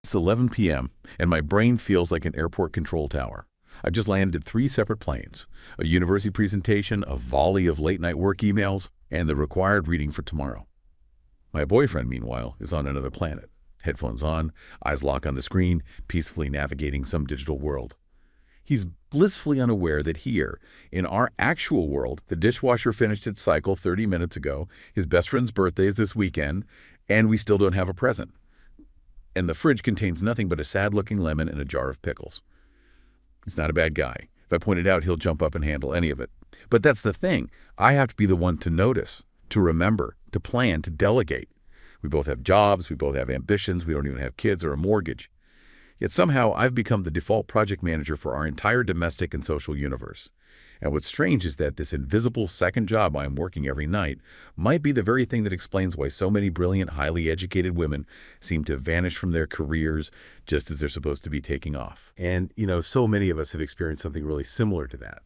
It's 11 p.m., and my brain feels like an airport control tower. I've just landed 3 separate planes, a university presentation, a volley of late-night work emails, and the required reading for tomorrow. My boyfriend, meanwhile, is on another planet. Headphones on, eyes locked on the screen, peacefully navigating some digital world. He's blissfully unaware that here, in our actual world, the dishwasher finished its cycle 30 minutes ago, his best friend's birthday is this weekend, and we still don't have a present. And the fridge contains nothing but a sad-looking lemon and a jar of pickles. He's not a bad guy. If I point it out, he'll jump up and handle any of it. But that's the thing. I have to be the one to notice, to remember, to plan, to delegate. We both have jobs, we both have ambitions, we don't even have kids or a mortgage. Yet somehow I've become the default project manager for our entire domestic and social universe. And what's strange is that this invisible second job I am working every night might be the very thing that explains why so many brilliant, highly educated women seem to vanish from their careers just as they're supposed to be taking off. And, so many of us have experienced something really similar to that.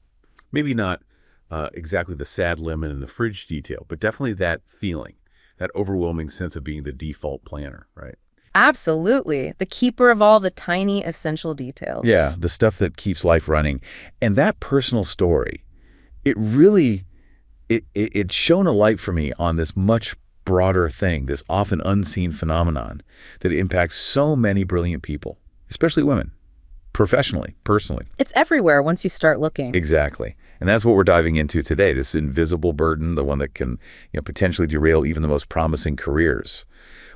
Maybe not exactly the sad lemon in the fridge detail, but definitely that feeling, that overwhelming sense of being the default planner, right? Absolutely. The keeper of all the tiny essential details. Yeah, the stuff that keeps life running. And that personal story, it really, it shone a light for me on this much broader thing, this often unseen phenomenon that impacts so many brilliant people, especially women, professionally, personally. It's everywhere once you start looking. Exactly. And that's what we're diving into today, this invisible burden, the one that can potentially derail even the most promising careers.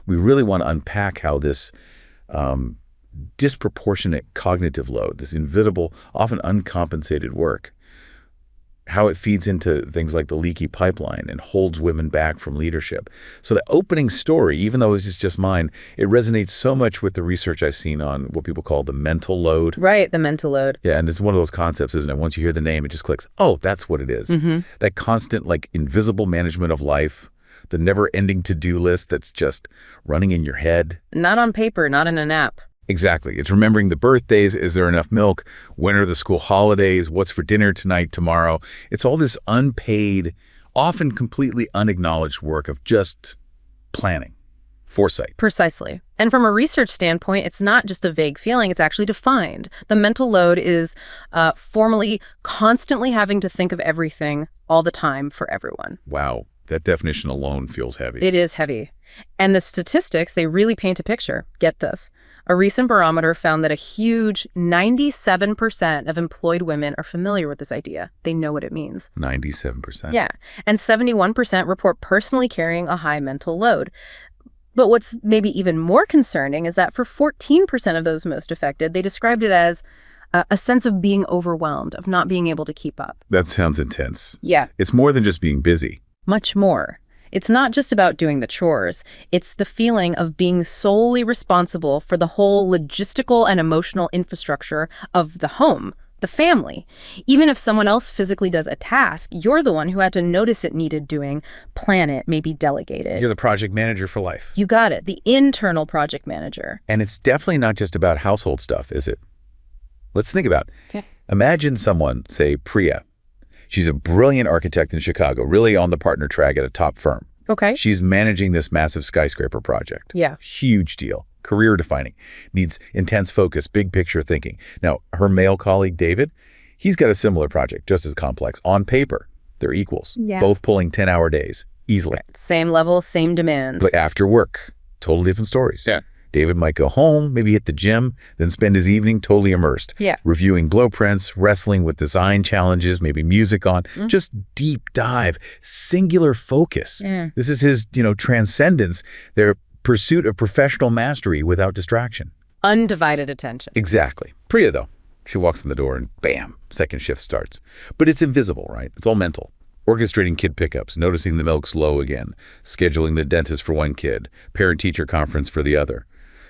We really want to unpack how this disproportionate cognitive load, this invisible, often uncompensated work, how it feeds into things like the leaky pipeline and holds women back from leadership. So the opening story, even though this is just mine, it resonates so much with the research I've seen on what people call the mental load. Right, the mental load. Yeah, and it's one of those concepts, isn't it? Once you hear the name, it just clicks. Oh, that's what it is. Mm-hmm. That constant, invisible management of life, the never-ending to-do list that's just running in your head. Not on paper, not in an app. Exactly. It's remembering the birthdays. Is there enough milk? When are the school holidays? What's for dinner tonight, tomorrow? It's all this unpaid, often completely unacknowledged work of just planning, foresight. Precisely. And from a research standpoint, it's not just a vague feeling, it's actually defined. The mental load is formally constantly having to think of everything all the time for everyone. Wow. That definition alone feels heavy. It is heavy. And the statistics, they really paint a picture. Get this. A recent barometer found that a huge 97% of employed women are familiar with this idea. They know what it means. 97%? Yeah. And 71% report personally carrying a high mental load. But what's maybe even more concerning is that for 14% of those most affected, they described it as a sense of being overwhelmed, of not being able to keep up. That sounds intense. Yeah. It's more than just being busy. Much more. It's not just about doing the chores. It's the feeling of being solely responsible for the whole logistical and emotional infrastructure of the home, the family. Even if someone else physically does a task, you're the one who had to notice it needed doing, plan it, maybe delegate it. You're the project manager for life. You got it, the internal project manager. And it's definitely not just about household stuff, is it? Let's think about it. Okay. Imagine someone, say Priya. She's a brilliant architect in Chicago, really on the partner track at a top firm. Okay. She's managing this massive skyscraper project. Yeah. Huge deal. Career defining. Needs intense focus, big picture thinking. Now, her male colleague, David, he's got a similar project, just as complex. On paper, they're equals. Yeah. Both pulling 10-hour days, easily. Right. Same level, same demands. But after work, totally different stories. Yeah. David might go home, maybe hit the gym, then spend his evening totally immersed. Yeah. Reviewing blueprints, wrestling with design challenges, maybe music on, just deep dive, singular focus. Yeah. This is his, transcendence, their pursuit of professional mastery without distraction. Undivided attention. Exactly. Priya, though, she walks in the door and bam, second shift starts. But it's invisible, right? It's all mental. Orchestrating kid pickups, noticing the milk's low again, scheduling the dentist for one kid, parent-teacher conference for the other.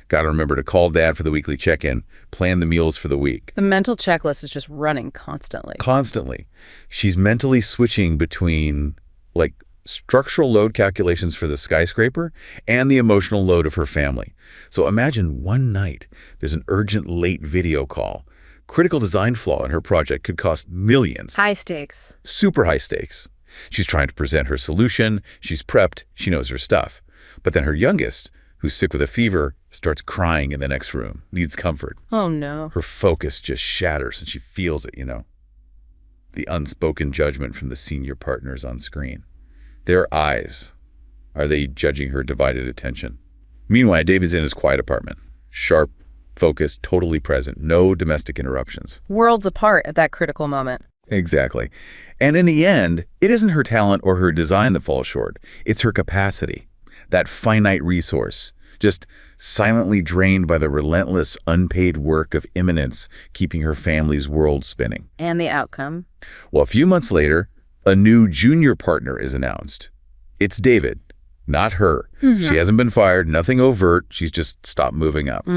Got to remember to call dad for the weekly check-in, plan the meals for the week. The mental checklist is just running constantly. Constantly. She's mentally switching between, structural load calculations for the skyscraper and the emotional load of her family. So imagine one night there's an urgent late video call. Critical design flaw in her project could cost millions. High stakes. Super high stakes. She's trying to present her solution. She's prepped. She knows her stuff. But then her youngest, who's sick with a fever, starts crying in the next room, needs comfort. Oh, no. Her focus just shatters and she feels it, The unspoken judgment from the senior partners on screen. Their eyes, are they judging her divided attention? Meanwhile, David's in his quiet apartment. Sharp, focused, totally present. No domestic interruptions. Worlds apart at that critical moment. Exactly. And in the end, it isn't her talent or her design that falls short. It's her capacity. That finite resource, just silently drained by the relentless, unpaid work of imminence, keeping her family's world spinning. And the outcome? Well, a few months later, a new junior partner is announced. It's David, not her. She hasn't been fired, nothing overt. She's just stopped moving up.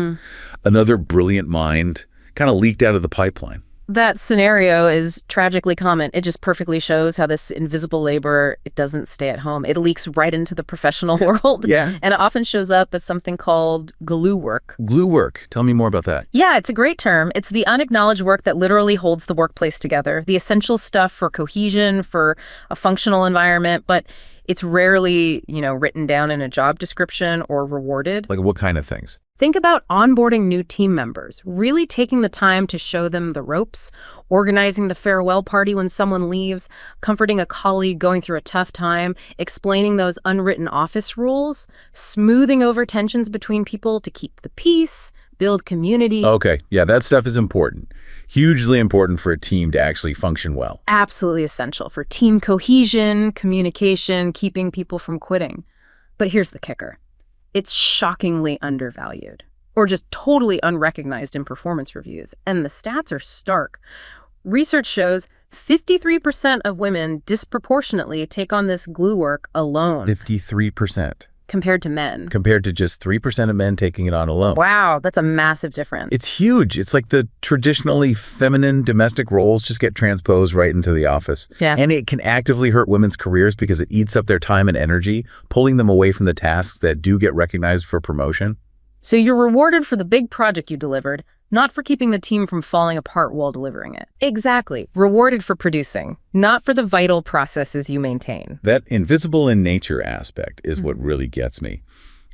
Another brilliant mind kind of leaked out of the pipeline. That scenario is tragically common. It just perfectly shows how this invisible labor, it doesn't stay at home. It leaks right into the professional world. Yeah. And it often shows up as something called glue work. Glue work. Tell me more about that. Yeah, it's a great term. It's the unacknowledged work that literally holds the workplace together. The essential stuff for cohesion, for a functional environment, but it's rarely, written down in a job description or rewarded. Like what kind of things? Think about onboarding new team members, really taking the time to show them the ropes, organizing the farewell party when someone leaves, comforting a colleague going through a tough time, explaining those unwritten office rules, smoothing over tensions between people to keep the peace, build community. Okay, yeah, that stuff is important. Hugely important for a team to actually function well. Absolutely essential for team cohesion, communication, keeping people from quitting. But here's the kicker. It's shockingly undervalued or just totally unrecognized in performance reviews. And the stats are stark. Research shows 53% of women disproportionately take on this glue work alone. 53%. Compared to men. Compared to just 3% of men taking it on alone. Wow, that's a massive difference. It's huge. It's like the traditionally feminine domestic roles just get transposed right into the office. Yeah. And it can actively hurt women's careers because it eats up their time and energy, pulling them away from the tasks that do get recognized for promotion. So you're rewarded for the big project you delivered, not for keeping the team from falling apart while delivering it. Exactly. Rewarded for producing, not for the vital processes you maintain. That invisible in nature aspect is what really gets me.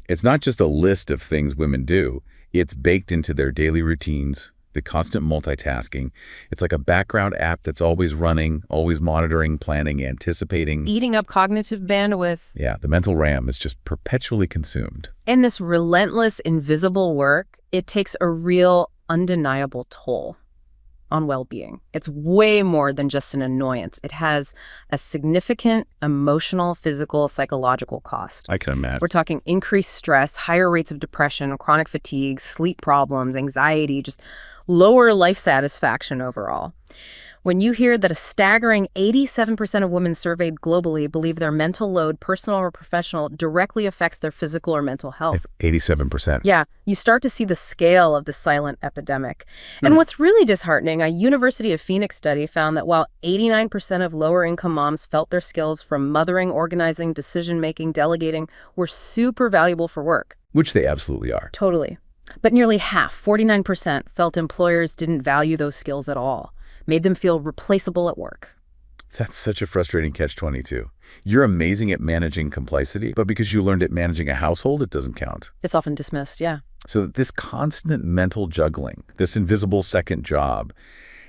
It's not just a list of things women do. It's baked into their daily routines, the constant multitasking. It's like a background app that's always running, always monitoring, planning, anticipating. Eating up cognitive bandwidth. Yeah, the mental RAM is just perpetually consumed. And this relentless, invisible work, it takes a real undeniable toll on well-being. It's way more than just an annoyance. It has a significant emotional, physical, psychological cost. I can imagine. We're talking increased stress, higher rates of depression, chronic fatigue, sleep problems, anxiety, just lower life satisfaction overall. When you hear that a staggering 87% of women surveyed globally believe their mental load, personal or professional, directly affects their physical or mental health. 87%. Yeah, you start to see the scale of the silent epidemic. And what's really disheartening, a University of Phoenix study found that while 89% of lower-income moms felt their skills from mothering, organizing, decision-making, delegating were super valuable for work. Which they absolutely are. Totally. But nearly half, 49%, felt employers didn't value those skills at all. Made them feel replaceable at work. That's such a frustrating catch-22. You're amazing at managing complexity, but because you learned at managing a household, it doesn't count. It's often dismissed, yeah. So this constant mental juggling, this invisible second job,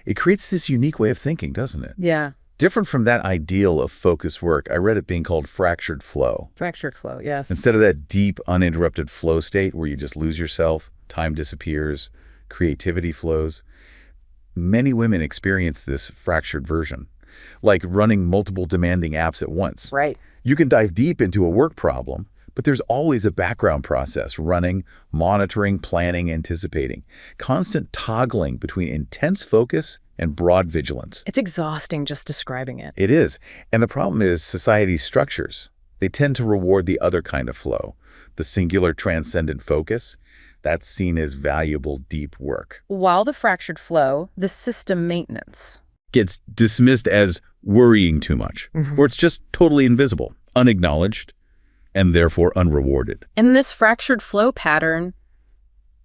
it creates this unique way of thinking, doesn't it? Yeah. Different from that ideal of focused work, I read it being called fractured flow. Fractured flow, yes. Instead of that deep, uninterrupted flow state where you just lose yourself, time disappears, creativity flows. Many women experience this fractured version, like running multiple demanding apps at once. Right. You can dive deep into a work problem, but there's always a background process running, monitoring, planning, anticipating, constant toggling between intense focus and broad vigilance. It's exhausting just describing it. It is. And the problem is society's structures. They tend to reward the other kind of flow, the singular transcendent focus. That's seen as valuable, deep work. While the fractured flow, the system maintenance gets dismissed as worrying too much, or it's just totally invisible, unacknowledged, and therefore unrewarded. And this fractured flow pattern,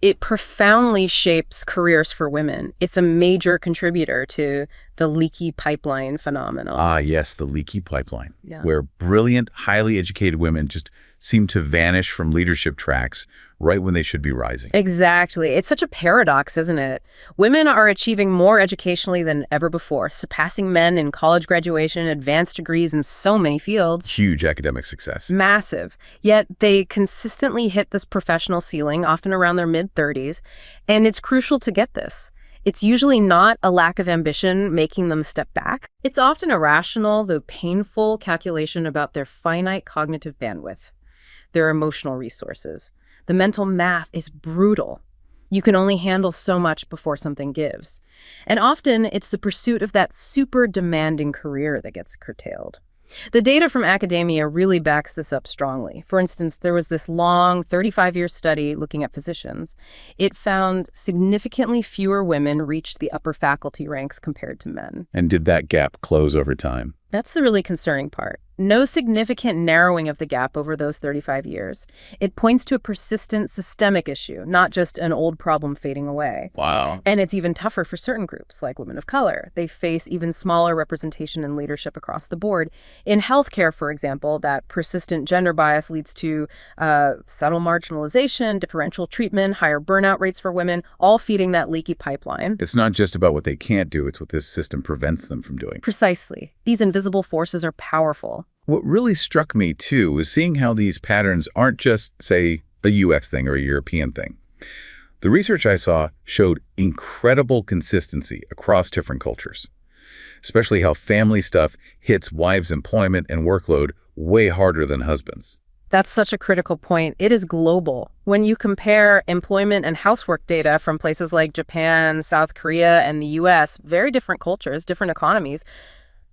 it profoundly shapes careers for women. It's a major contributor to the leaky pipeline phenomenon. Ah, yes, the leaky pipeline, Yeah. where brilliant, highly educated women just seem to vanish from leadership tracks right when they should be rising. Exactly. It's such a paradox, isn't it? Women are achieving more educationally than ever before, surpassing men in college graduation, advanced degrees in so many fields. Huge academic success. Massive. Yet they consistently hit this professional ceiling, often around their mid-30s, and it's crucial to get this. It's usually not a lack of ambition making them step back. It's often a rational, though painful, calculation about their finite cognitive bandwidth, their emotional resources. The mental math is brutal. You can only handle so much before something gives. And often, it's the pursuit of that super demanding career that gets curtailed. The data from academia really backs this up strongly. For instance, there was this long 35-year study looking at physicians. It found significantly fewer women reached the upper faculty ranks compared to men. And did that gap close over time? That's the really concerning part. No significant narrowing of the gap over those 35 years. It points to a persistent systemic issue, not just an old problem fading away. Wow. And it's even tougher for certain groups, like women of color. They face even smaller representation in leadership across the board. In healthcare, for example, that persistent gender bias leads to subtle marginalization, differential treatment, higher burnout rates for women, all feeding that leaky pipeline. It's not just about what they can't do, it's what this system prevents them from doing. Precisely. These invisible forces are powerful. What really struck me, too, was seeing how these patterns aren't just, say, a U.S. thing or a European thing. The research I saw showed incredible consistency across different cultures, especially how family stuff hits wives' employment and workload way harder than husbands. That's such a critical point. It is global. When you compare employment and housework data from places like Japan, South Korea, and the U.S., very different cultures, different economies,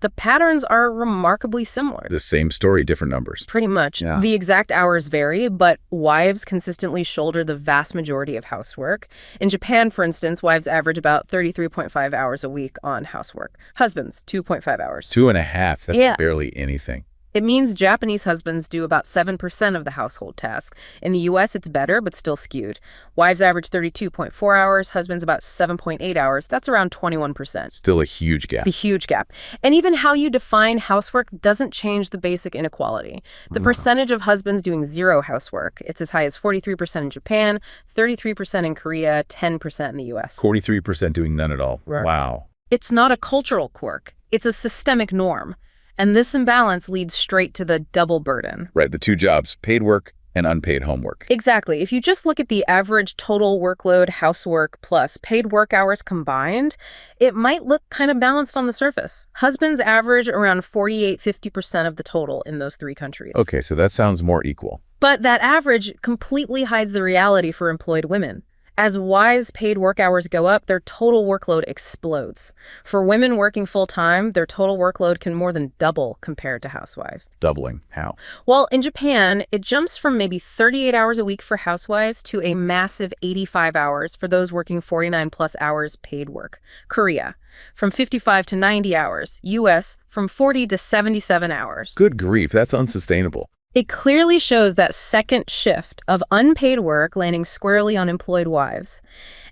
the patterns are remarkably similar. The same story, different numbers. Pretty much. Yeah. The exact hours vary, but wives consistently shoulder the vast majority of housework. In Japan, for instance, wives average about 33.5 hours a week on housework. Husbands, 2.5 hours. 2.5, that's Yeah. barely anything. It means Japanese husbands do about 7% of the household tasks. In the U.S., it's better, but still skewed. Wives average 32.4 hours, husbands about 7.8 hours. That's around 21%. Still a huge gap. A huge gap. And even how you define housework doesn't change the basic inequality. The percentage of husbands doing zero housework, it's as high as 43% in Japan, 33% in Korea, 10% in the U.S. 43% doing none at all. Right. Wow. It's not a cultural quirk. It's a systemic norm. And this imbalance leads straight to the double burden. Right, the two jobs, paid work and unpaid homework. Exactly. If you just look at the average total workload, housework plus paid work hours combined, it might look kind of balanced on the surface. Husbands average around 48–50% of the total in those three countries. Okay, so that sounds more equal. But that average completely hides the reality for employed women. As wives' paid work hours go up, their total workload explodes. For women working full-time, their total workload can more than double compared to housewives. Doubling. How? Well, in Japan, it jumps from maybe 38 hours a week for housewives to a massive 85 hours for those working 49-plus hours paid work. Korea, from 55 to 90 hours. U.S., from 40 to 77 hours. Good grief, that's unsustainable. It clearly shows that second shift of unpaid work landing squarely on employed wives.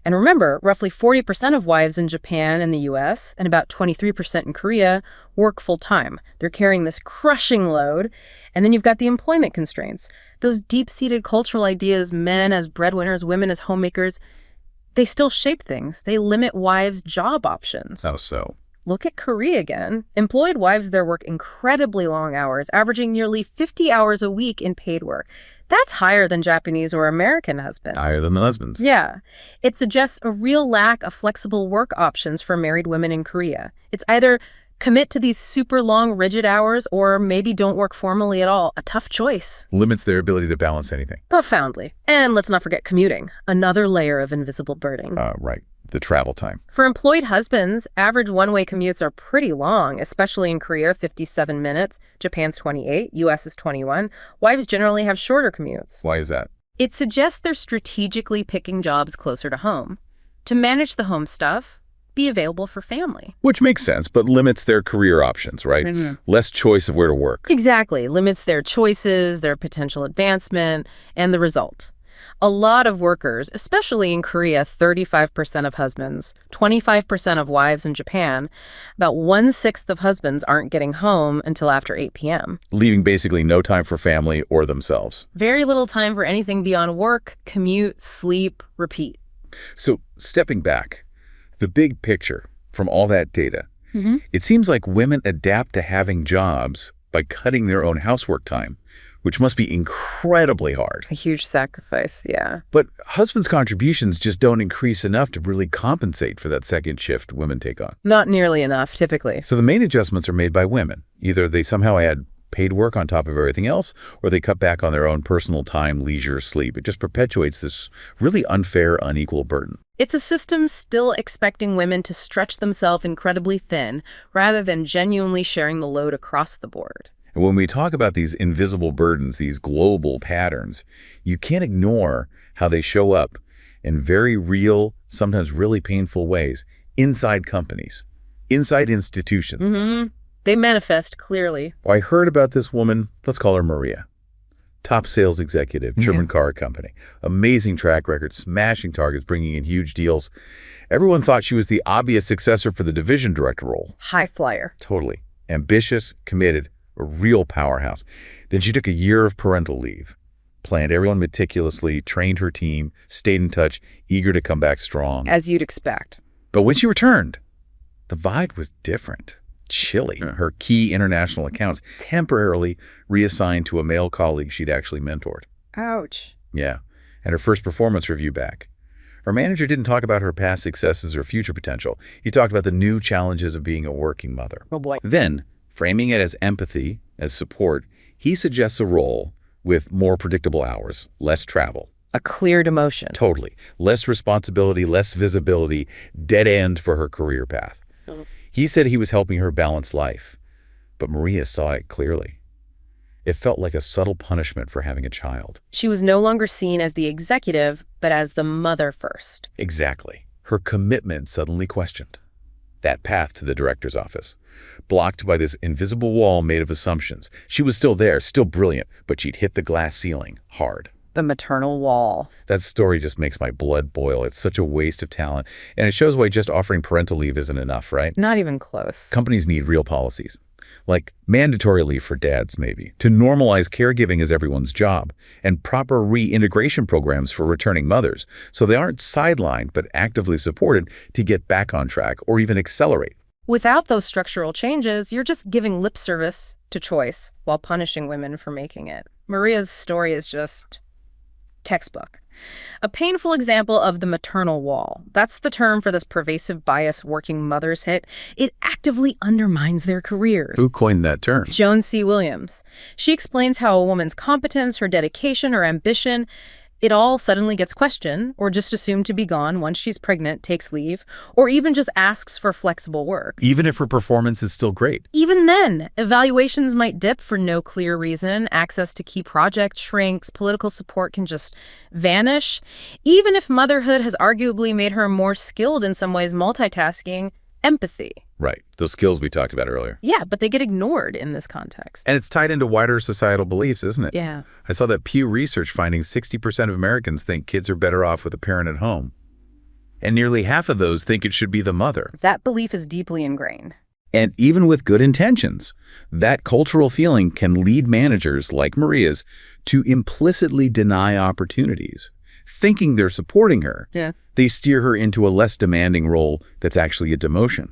And remember, roughly 40% of wives in Japan and the US, and about 23% in Korea, work full-time. They're carrying this crushing load. And then you've got the employment constraints. Those deep-seated cultural ideas, men as breadwinners, women as homemakers, they still shape things. They limit wives' job options. How so? Look at Korea again. Employed wives there work incredibly long hours, averaging nearly 50 hours a week in paid work. That's higher than Japanese or American husbands. Higher than the husbands. Yeah. It suggests a real lack of flexible work options for married women in Korea. It's either commit to these super long, rigid hours or maybe don't work formally at all. A tough choice. Limits their ability to balance anything. Profoundly. And let's not forget commuting, another layer of invisible burden. Right. The travel time. For employed husbands, average one-way commutes are pretty long, especially in Korea, 57 minutes. Japan's 28, US is 21. Wives generally have shorter commutes. Why is that? It suggests they're strategically picking jobs closer to home. To manage the home stuff, be available for family. Which makes sense, but limits their career options, right? Mm-hmm. Less choice of where to work. Exactly. Limits their choices, their potential advancement, and the result. A lot of workers, especially in Korea, 35% of husbands, 25% of wives in Japan, about 1/6 of husbands aren't getting home until after 8 p.m. Leaving basically no time for family or themselves. Very little time for anything beyond work, commute, sleep, repeat. So stepping back, the big picture from all that data, it seems like women adapt to having jobs by cutting their own housework time, which must be incredibly hard. A huge sacrifice, yeah. But husbands' contributions just don't increase enough to really compensate for that second shift women take on. Not nearly enough, typically. So the main adjustments are made by women. Either they somehow add paid work on top of everything else, or they cut back on their own personal time, leisure, sleep. It just perpetuates this really unfair, unequal burden. It's a system still expecting women to stretch themselves incredibly thin rather than genuinely sharing the load across the board. And when we talk about these invisible burdens, these global patterns, you can't ignore how they show up in very real, sometimes really painful ways inside companies, inside institutions. They manifest clearly. Well, I heard about this woman, let's call her Maria. Top sales executive, German car company. Amazing track record, smashing targets, bringing in huge deals. Everyone thought she was the obvious successor for the division director role. High flyer. Totally. Ambitious, committed, a real powerhouse. Then she took a year of parental leave, planned everyone meticulously, trained her team, stayed in touch, eager to come back strong. As you'd expect. But when she returned, the vibe was different. Chilly. Her key international accounts temporarily reassigned to a male colleague she'd actually mentored. Ouch. Yeah. And her first performance review back. Her manager didn't talk about her past successes or future potential. He talked about the new challenges of being a working mother. Oh boy. Then, framing it as empathy, as support, he suggests a role with more predictable hours, less travel. A clear demotion. Totally. Less responsibility, less visibility, dead end for her career path. He said he was helping her balance life, but Maria saw it clearly. It felt like a subtle punishment for having a child. She was no longer seen as the executive, but as the mother first. Exactly. Her commitment suddenly questioned. That path to the director's office, blocked by this invisible wall made of assumptions. She was still there, still brilliant, but she'd hit the glass ceiling hard. The maternal wall. That story just makes my blood boil. It's such a waste of talent. And it shows why just offering parental leave isn't enough, right? Not even close. Companies need real policies. Like mandatory leave for dads, maybe, to normalize caregiving as everyone's job, and proper reintegration programs for returning mothers, so they aren't sidelined but actively supported to get back on track or even accelerate. Without those structural changes, you're just giving lip service to choice while punishing women for making it. Maria's story is just textbook. A painful example of the maternal wall. That's the term for this pervasive bias working mothers hit. It actively undermines their careers. Who coined that term? Joan C. Williams. She explains how a woman's competence, her dedication, her ambition, it all suddenly gets questioned or just assumed to be gone once she's pregnant, takes leave, or even just asks for flexible work. Even if her performance is still great. Even then, evaluations might dip for no clear reason. Access to key projects shrinks. Political support can just vanish. Even if motherhood has arguably made her more skilled in some ways, multitasking, empathy. Right. Those skills we talked about earlier. Yeah, but they get ignored in this context. And it's tied into wider societal beliefs, isn't it? Yeah. I saw that Pew Research finding 60% of Americans think kids are better off with a parent at home. And nearly half of those think it should be the mother. That belief is deeply ingrained. And even with good intentions, that cultural feeling can lead managers like Maria's to implicitly deny opportunities. Thinking they're supporting her, they steer her into a less demanding role that's actually a demotion.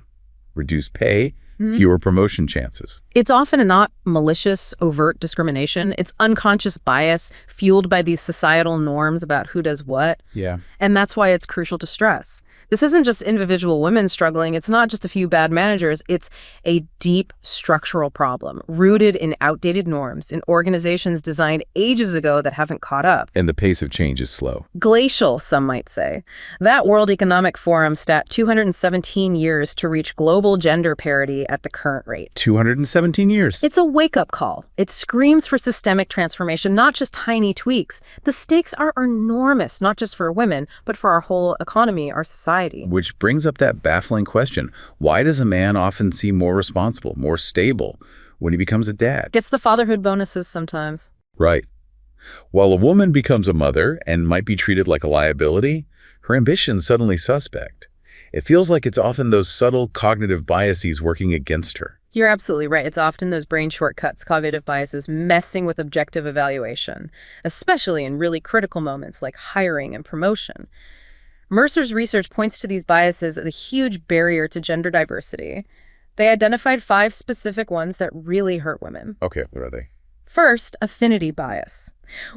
Reduced pay, fewer promotion chances. It's often not malicious, overt discrimination. It's unconscious bias fueled by these societal norms about who does what. Yeah. And that's why it's crucial to stress. This isn't just individual women struggling. It's not just a few bad managers. It's a deep structural problem rooted in outdated norms in organizations designed ages ago that haven't caught up. And the pace of change is slow. Glacial, some might say. That World Economic Forum stat 217 years to reach global gender parity at the current rate. 217 years. It's a wake-up call. It screams for systemic transformation, not just tiny tweaks. The stakes are enormous, not just for women, but for our whole economy, our society. Which brings up that baffling question. Why does a man often seem more responsible, more stable when he becomes a dad? Gets the fatherhood bonuses sometimes. Right. While a woman becomes a mother and might be treated like a liability, her ambition's suddenly suspect. It feels like it's often those subtle cognitive biases working against her. You're absolutely right. It's often those brain shortcuts, cognitive biases, messing with objective evaluation, especially in really critical moments like hiring and promotion. Mercer's research points to these biases as a huge barrier to gender diversity. They identified 5 specific ones that really hurt women. Okay, what are they? First, affinity bias.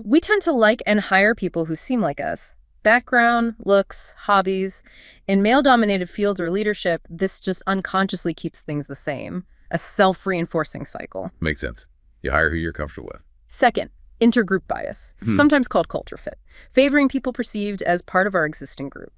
We tend to like and hire people who seem like us. Background, looks, hobbies. In male-dominated fields or leadership, this just unconsciously keeps things the same. A self-reinforcing cycle. Makes sense. You hire who you're comfortable with. Second, intergroup bias, sometimes called culture fit, favoring people perceived as part of our existing group.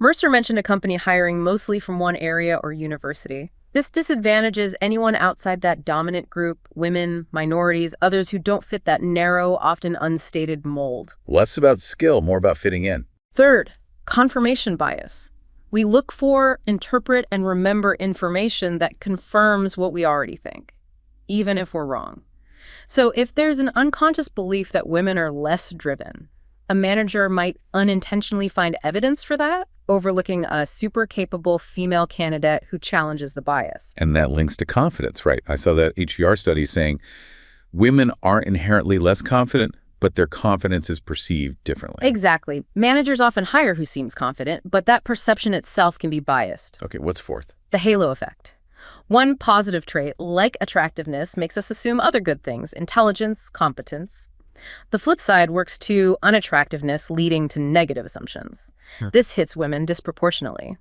Mercer mentioned a company hiring mostly from one area or university. This disadvantages anyone outside that dominant group, women, minorities, others who don't fit that narrow, often unstated mold. Less about skill, more about fitting in. Third, confirmation bias. We look for, interpret, and remember information that confirms what we already think, even if we're wrong. So if there's an unconscious belief that women are less driven, a manager might unintentionally find evidence for that, overlooking a super capable female candidate who challenges the bias. And that links to confidence, right? I saw that HBR study saying women aren't inherently less confident, but their confidence is perceived differently. Exactly. Managers often hire who seems confident, but that perception itself can be biased. Okay, what's fourth? The halo effect. One positive trait, like attractiveness, makes us assume other good things, intelligence, competence. The flip side works to unattractiveness, leading to negative assumptions. This hits women disproportionately.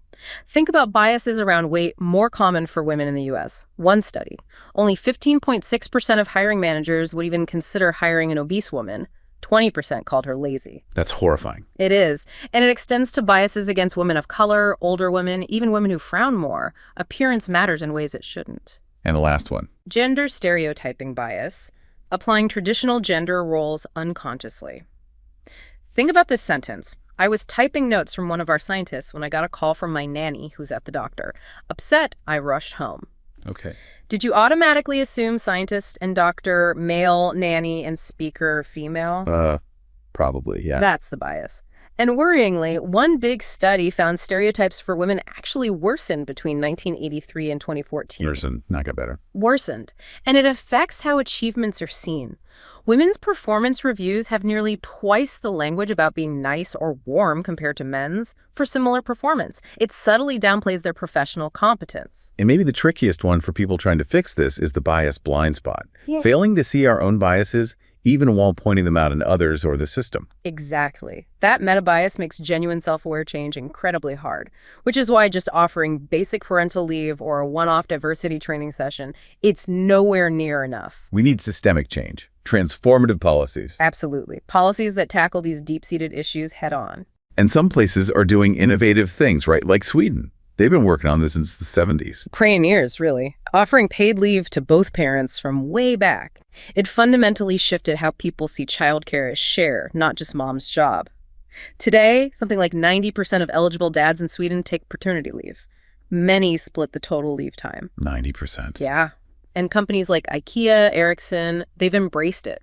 Think about biases around weight more common for women in the U.S. One study, only 15.6% of hiring managers would even consider hiring an obese woman. 20% called her lazy. That's horrifying. It is. And it extends to biases against women of color, older women, even women who frown more. Appearance matters in ways it shouldn't. And the last one. Gender stereotyping bias. Applying traditional gender roles unconsciously. Think about this sentence. I was typing notes from one of our scientists when I got a call from my nanny who's at the doctor. Upset, I rushed home. Okay. Did you automatically assume scientist and doctor male, nanny, and speaker female? Probably, yeah. That's the bias. And worryingly, one big study found stereotypes for women actually worsened between 1983 and 2014. Worsened, not got better. Worsened. And it affects how achievements are seen. Women's performance reviews have nearly twice the language about being nice or warm compared to men's for similar performance. It subtly downplays their professional competence. And maybe the trickiest one for people trying to fix this is the bias blind spot. Yeah. Failing to see our own biases, even while pointing them out in others or the system. Exactly. That meta-bias makes genuine self-aware change incredibly hard, which is why just offering basic parental leave or a one-off diversity training session, it's nowhere near enough. We need systemic change, transformative policies. Absolutely. Policies that tackle these deep-seated issues head-on. And some places are doing innovative things, right? Like Sweden. They've been working on this since the 70s. Pioneers, really. Offering paid leave to both parents from way back. It fundamentally shifted how people see childcare as share, not just mom's job. Today, something like 90% of eligible dads in Sweden take paternity leave. Many split the total leave time. 90%. Yeah. And companies like IKEA, Ericsson, they've embraced it.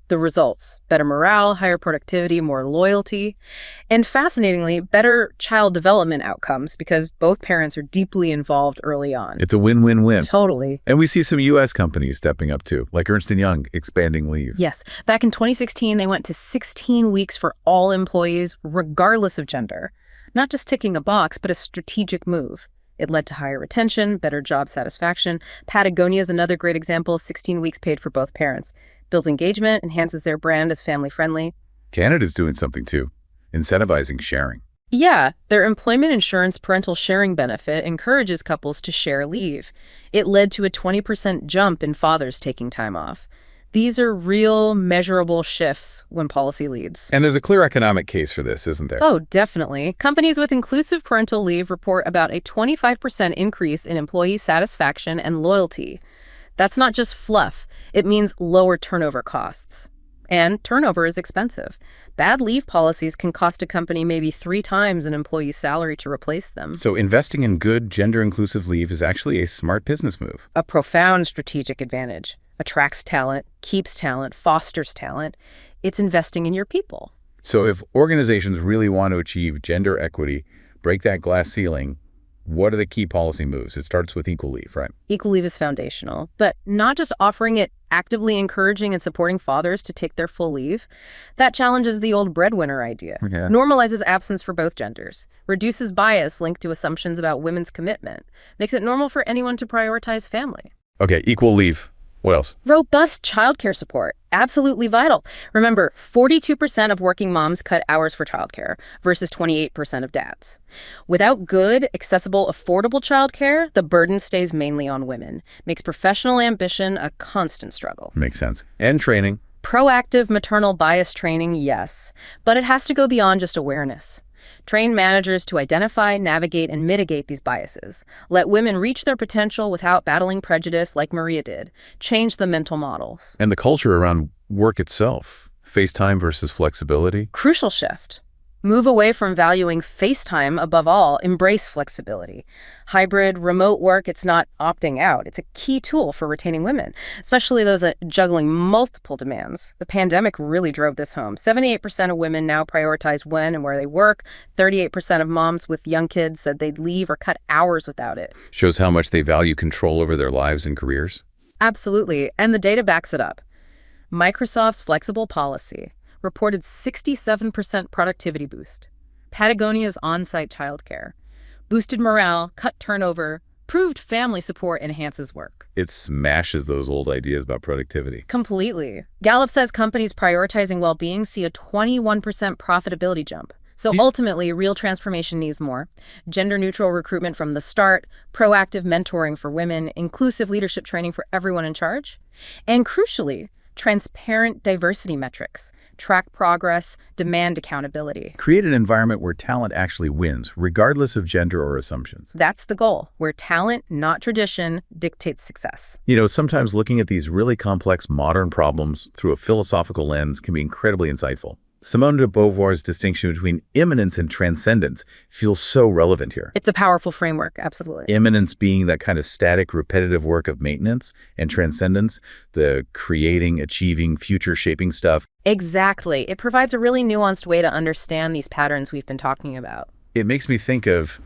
The results: better morale, higher productivity, more loyalty, and fascinatingly, better child development outcomes because both parents are deeply involved early on. It's a win-win-win. Totally. And we see some U.S. companies stepping up too, like Ernst & Young, expanding leave. Yes. Back in 2016, they went to 16 weeks for all employees, regardless of gender. Not just ticking a box, but a strategic move. It led to higher retention, better job satisfaction. Patagonia is another great example, 16 weeks paid for both parents. Builds engagement, enhances their brand as family-friendly. Canada's doing something too, incentivizing sharing. Yeah, their employment insurance parental sharing benefit encourages couples to share leave. It led to a 20% jump in fathers taking time off. These are real, measurable shifts when policy leads. And there's a clear economic case for this, isn't there? Oh, definitely. Companies with inclusive parental leave report about a 25% increase in employee satisfaction and loyalty. That's not just fluff. It means lower turnover costs. And turnover is expensive. Bad leave policies can cost a company maybe 3 times an employee's salary to replace them. So investing in good gender-inclusive leave is actually a smart business move. A profound strategic advantage. Attracts talent, keeps talent, fosters talent. It's investing in your people. So if organizations really want to achieve gender equity, break that glass ceiling, what are the key policy moves? It starts with equal leave, right? Equal leave is foundational, but not just offering it, actively encouraging and supporting fathers to take their full leave. That challenges the old breadwinner idea. Yeah. Normalizes absence for both genders, reduces bias linked to assumptions about women's commitment, makes it normal for anyone to prioritize family. Okay, equal leave. What else? Robust childcare support, absolutely vital. Remember, 42% of working moms cut hours for childcare versus 28% of dads. Without good, accessible, affordable childcare, the burden stays mainly on women. Makes professional ambition a constant struggle. Makes sense. And training. Proactive maternal bias training, yes, but it has to go beyond just awareness. Train managers to identify, navigate, and mitigate these biases. Let women reach their potential without battling prejudice like Maria did. Change the mental models. And the culture around work itself. FaceTime versus flexibility. Crucial shift. Move away from valuing FaceTime above all, embrace flexibility. Hybrid, remote work, it's not opting out. It's a key tool for retaining women, especially those juggling multiple demands. The pandemic really drove this home. 78% of women now prioritize when and where they work. 38% of moms with young kids said they'd leave or cut hours without it. Shows how much they value control over their lives and careers. Absolutely, and the data backs it up. Microsoft's flexible policy reported 67% productivity boost. Patagonia's on-site childcare boosted morale, cut turnover, proved family support enhances work. It smashes those old ideas about productivity. Completely. Gallup says companies prioritizing well-being see a 21% profitability jump. So ultimately, real transformation needs more. Gender-neutral recruitment from the start, proactive mentoring for women, inclusive leadership training for everyone in charge, and crucially, transparent diversity metrics, track progress, demand accountability. Create an environment where talent actually wins, regardless of gender or assumptions. That's the goal, where talent, not tradition, dictates success. You know, sometimes looking at these really complex modern problems through a philosophical lens can be incredibly insightful. Simone de Beauvoir's distinction between immanence and transcendence feels so relevant here. It's a powerful framework, absolutely. Immanence being that kind of static, repetitive work of maintenance, and transcendence, the creating, achieving, future-shaping stuff. Exactly. It provides a really nuanced way to understand these patterns we've been talking about. It makes me think of,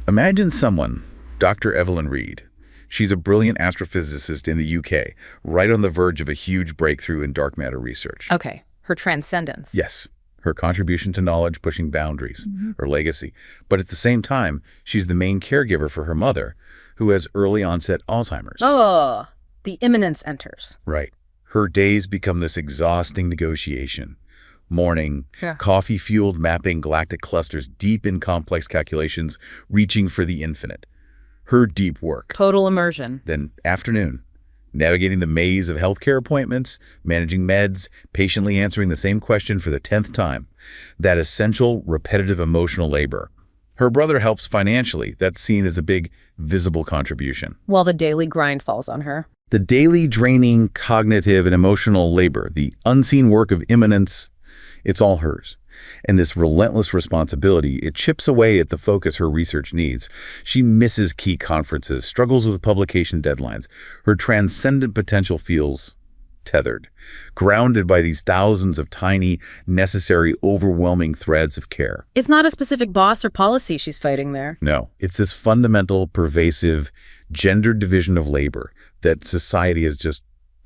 imagine someone, Dr. Evelyn Reed. She's a brilliant astrophysicist in the UK, right on the verge of a huge breakthrough in dark matter research. Okay. Her transcendence. Yes, her contribution to knowledge pushing boundaries, her legacy. But at the same time, she's the main caregiver for her mother, who has early onset Alzheimer's. Oh, the imminence enters. Right. Her days become this exhausting negotiation. Morning, coffee-fueled mapping galactic clusters deep in complex calculations, reaching for the infinite. Her deep work. Total immersion. Then afternoon. Navigating the maze of healthcare appointments, managing meds, patiently answering the same question for the 10th time. That essential, repetitive emotional labor. Her brother helps financially. That's seen as a big, visible contribution. While the daily grind falls on her. The daily draining cognitive and emotional labor, the unseen work of immanence, it's all hers. And this relentless responsibility, it chips away at the focus her research needs. She misses key conferences, struggles with publication deadlines. Her transcendent potential feels tethered, grounded by these thousands of tiny, necessary, overwhelming threads of care. It's not a specific boss or policy she's fighting there. No, it's this fundamental, pervasive, gendered division of labor that society has just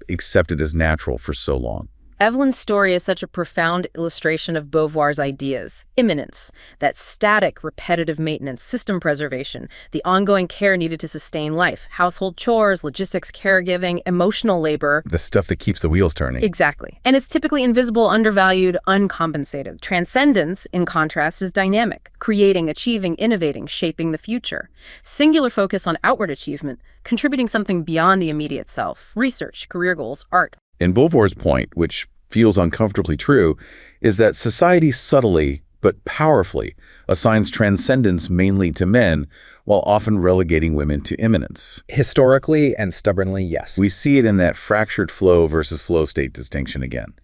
accepted as natural for so long. Evelyn's story is such a profound illustration of Beauvoir's ideas. Immanence, that static, repetitive maintenance, system preservation, the ongoing care needed to sustain life, household chores, logistics, caregiving, emotional labor. The stuff that keeps the wheels turning. Exactly. And it's typically invisible, undervalued, uncompensated. Transcendence, in contrast, is dynamic, creating, achieving, innovating, shaping the future. Singular focus on outward achievement, contributing something beyond the immediate self, research, career goals, art. And Beauvoir's point, which feels uncomfortably true, is that society subtly but powerfully assigns transcendence mainly to men while often relegating women to immanence. Historically and stubbornly, yes. We see it in that fractured flow versus flow state distinction again.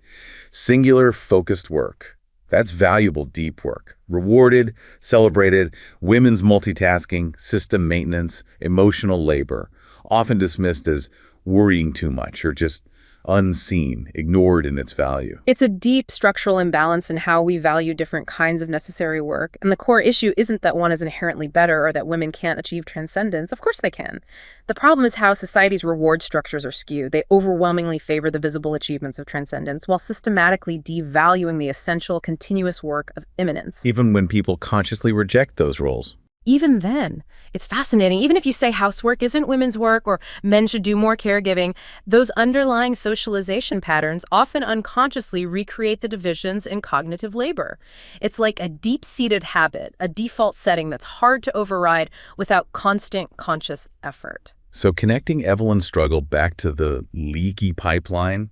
Singular, focused work. That's valuable, deep work. Rewarded, celebrated, women's multitasking, system maintenance, emotional labor, often dismissed as worrying too much or just unseen, ignored in its value. It's a deep structural imbalance in how we value different kinds of necessary work, and the core issue isn't that one is inherently better or that women can't achieve transcendence. Of course they can. The problem is how society's reward structures are skewed. They overwhelmingly favor the visible achievements of transcendence while systematically devaluing the essential, continuous work of immanence. Even when people consciously reject those roles. Even then, it's fascinating. Even if you say housework isn't women's work or men should do more caregiving, those underlying socialization patterns often unconsciously recreate the divisions in cognitive labor. It's like a deep-seated habit, a default setting that's hard to override without constant conscious effort. So connecting Evelyn's struggle back to the leaky pipeline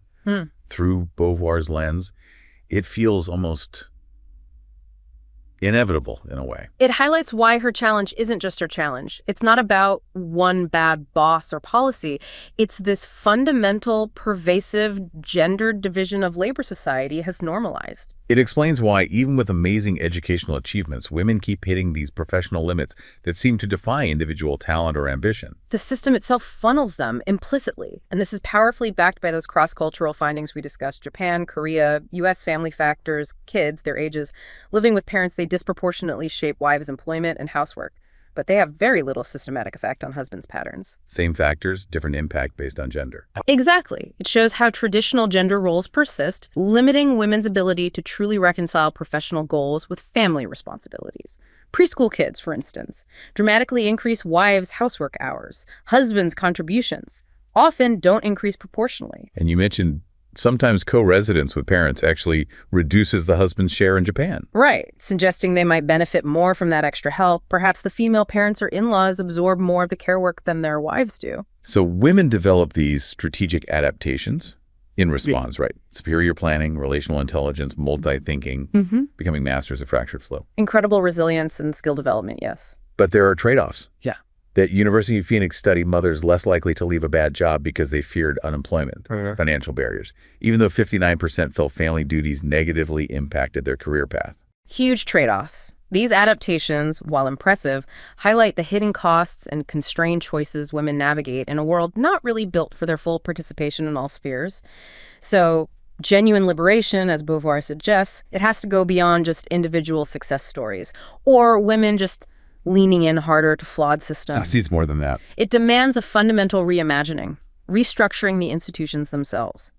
through Beauvoir's lens, it feels almost inevitable in a way. It highlights why her challenge isn't just her challenge. It's not about one bad boss or policy. It's this fundamental, pervasive, gendered division of labor society has normalized. It explains why, even with amazing educational achievements, women keep hitting these professional limits that seem to defy individual talent or ambition. The system itself funnels them implicitly, and this is powerfully backed by those cross-cultural findings we discussed: Japan, Korea, U.S. family factors, kids, their ages, living with parents they disproportionately shape wives' employment and housework. But they have very little systematic effect on husbands' patterns. Same factors, different impact based on gender. Exactly. It shows how traditional gender roles persist, limiting women's ability to truly reconcile professional goals with family responsibilities. Preschool kids, for instance, dramatically increase wives' housework hours. Husbands' contributions often don't increase proportionally. And you mentioned sometimes co-residence with parents actually reduces the husband's share in Japan. Right, suggesting they might benefit more from that extra help. Perhaps the female parents or in-laws absorb more of the care work than their wives do. So women develop these strategic adaptations in response, right? Superior planning, relational intelligence, multi-thinking, becoming masters of fractured flow. Incredible resilience and skill development, yes. But there are trade-offs. Yeah. That University of Phoenix study mothers less likely to leave a bad job because they feared unemployment, financial barriers, even though 59% felt family duties negatively impacted their career path. Huge trade-offs. These adaptations, while impressive, highlight the hidden costs and constrained choices women navigate in a world not really built for their full participation in all spheres. So, genuine liberation, as Beauvoir suggests, it has to go beyond just individual success stories, or women just leaning in harder to flawed systems. It's more than that. It demands a fundamental reimagining, restructuring the institutions themselves.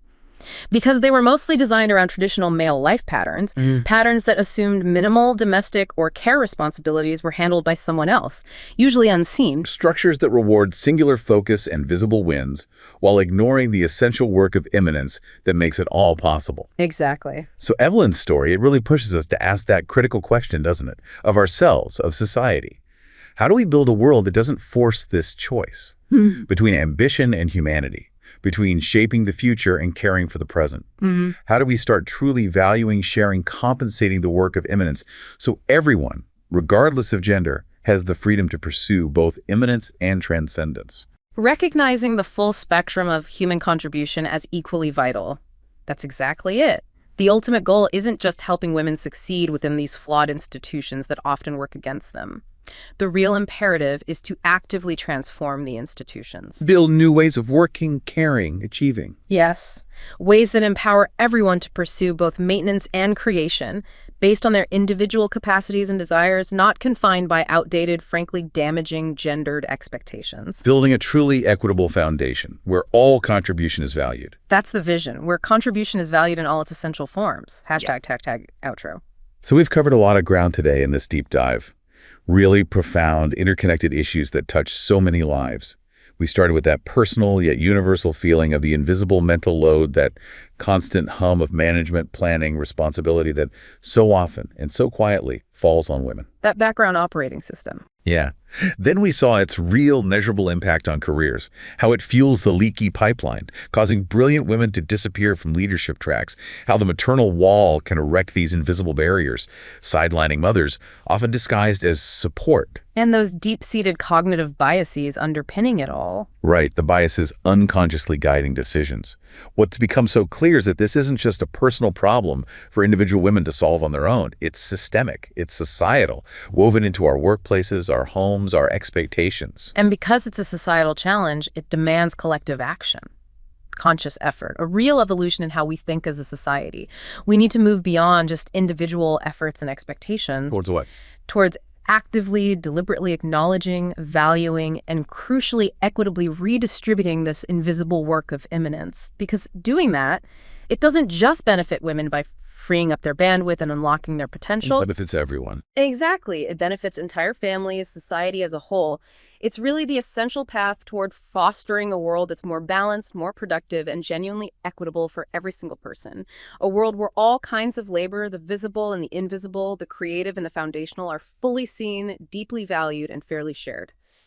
Because they were mostly designed around traditional male life patterns, patterns that assumed minimal domestic or care responsibilities were handled by someone else, usually unseen. Structures that reward singular focus and visible wins while ignoring the essential work of immanence that makes it all possible. Exactly. So Evelyn's story, it really pushes us to ask that critical question, doesn't it? Of ourselves, of society. How do we build a world that doesn't force this choice between ambition and humanity? Between shaping the future and caring for the present? How do we start truly valuing, sharing, compensating the work of immanence so everyone, regardless of gender, has the freedom to pursue both immanence and transcendence? Recognizing the full spectrum of human contribution as equally vital. That's exactly it. The ultimate goal isn't just helping women succeed within these flawed institutions that often work against them. The real imperative is to actively transform the institutions. Build new ways of working, caring, achieving. Yes, ways that empower everyone to pursue both maintenance and creation based on their individual capacities and desires, not confined by outdated, frankly damaging gendered expectations. Building a truly equitable foundation where all contribution is valued. That's the vision, where contribution is valued in all its essential forms. Hashtag outro. So we've covered a lot of ground today in this deep dive. Really profound, interconnected issues that touch so many lives. We started with that personal yet universal feeling of the invisible mental load, that constant hum of management, planning, responsibility that so often and so quietly falls on women. That background operating system. Yeah. Then we saw its real measurable impact on careers, how it fuels the leaky pipeline, causing brilliant women to disappear from leadership tracks, how the maternal wall can erect these invisible barriers, sidelining mothers, often disguised as support. And those deep-seated cognitive biases underpinning it all. Right, the biases unconsciously guiding decisions. What's become so clear is that this isn't just a personal problem for individual women to solve on their own. It's systemic, it's societal, woven into our workplaces, our homes, our expectations. And because it's a societal challenge, it demands collective action. conscious effort, a real evolution in how we think as a society. We need to move beyond just individual efforts and expectations Towards what? towards actively, deliberately acknowledging, valuing, and crucially, equitably redistributing this invisible work of immanence. Because doing that, it doesn't just benefit women by freeing up their bandwidth and unlocking their potential. It benefits everyone. Exactly. It benefits entire families, society as a whole. It's really the essential path toward fostering a world that's more balanced, more productive, and genuinely equitable for every single person. A world where all kinds of labor, the visible and the invisible, the creative and the foundational, are fully seen, deeply valued, and fairly shared.